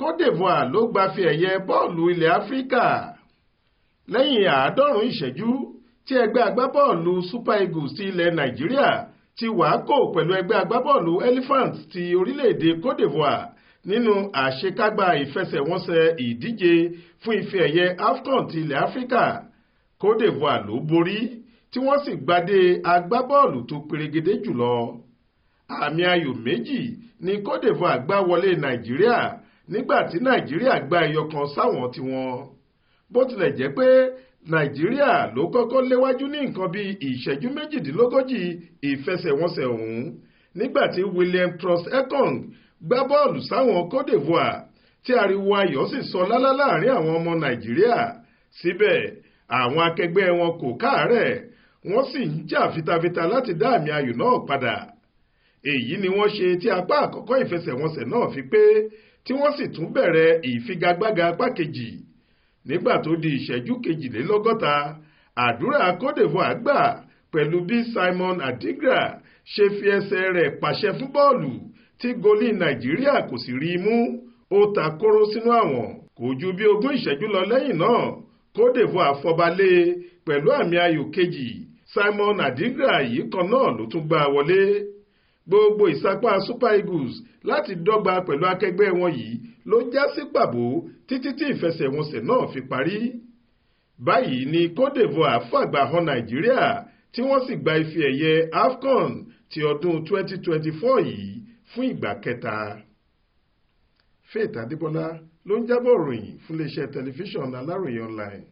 Cote d'Ivoire ló gbafẹ́ ẹ̀yẹ bọ́ọ̀lù ilẹ̀ Afrika lẹ́yìn 90 ìṣẹ́jú tí ẹgbẹ́ agbábọ́ọ̀lù Super Eagles ti ilẹ̀ Nàìjíríà ti wàákò pẹ̀lú ẹgbẹ́ agbábọ́ọ̀lù Elephants ti orílẹ̀-èdè Cote d'Ivoire nínú àṣekágbá ìfẹsẹ̀wọnsẹ̀ ìdíje fún ife ẹ̀yẹ AFCON ti ilẹ̀ Afrika. Cote d'Ivoire ló borí tí wọ́n sì gbadé agbábọ́ọ̀lù tó perégedé jùlọ. Àmì ayò méjì ni Cote d'Ivoire gbá wọlé Nàìjíríà nígbà tí Nàìjíríà gba ẹyọ kan sáwọn tiwọn. Bó tilẹ̀ jẹ́ pé Nàìjíríà ló kọ́kọ́ léwájú ní nǹkan bí ìṣẹ́jú 38 ìfẹsẹ̀wọnsẹ̀ ọ̀hún nígbà tí William Troost-Ekong gbá bọ́ọ̀lù sáwọn Cote d'Ivoire tí ariwo ayọ̀ sì sọ lálá láàrin àwọn ọmọ Nàìjíríà. Síbẹ̀ àwọn akẹgbẹ́ wọn kò káàárẹ̀, wọ́n sì ń jà fitafita láti dá àmì ayò náà padà. Èyí ni wọ́n ṣe tí apá àkọ́kọ́ ìfẹsẹ̀wọnsẹ̀ náà fi pé tí wọ́n sì tún bẹ̀rẹ̀ ìfigagbága apá kejì. Nígbà tó di ìṣẹ́jú 62, àdúrà Cote d'Ivoire gbà pẹ̀lú bí Simon Adigra ṣe fi ẹsẹ̀ rẹ̀ pàṣẹ fún bọ́ọ̀lù tí gólì Nàìjíríà kò sì rí mú. Ó ta kóró sínú àwọn. Kò ju bí 20 ìṣẹ́jú lọ lẹ́yìn náà, Cote d'Ivoire fọbalé pẹ̀lú àmì ayò kejì. Simon Adigra yìí kan náà ló tún gbá wọlé. Gbogbo ìsapá Super Eagles láti dọ́gba pẹ̀lú akẹgbẹ́ wọn yìí ló já sí pàbó títí tí ìfẹsẹ̀wọnsẹ̀ náà fi parí. Báyìí ni Cote d'Ivoire fàgbà han Nàìjíríà tí wọ́n sì gba ife ẹ̀yẹ AFCON ti ọdún 2024 yìí fún ìgbà kẹta. Faith Adébọ́lá ló ń jábọ̀ ròyìn fún iléeṣẹ́ tẹlifíṣàn Aláròyé online.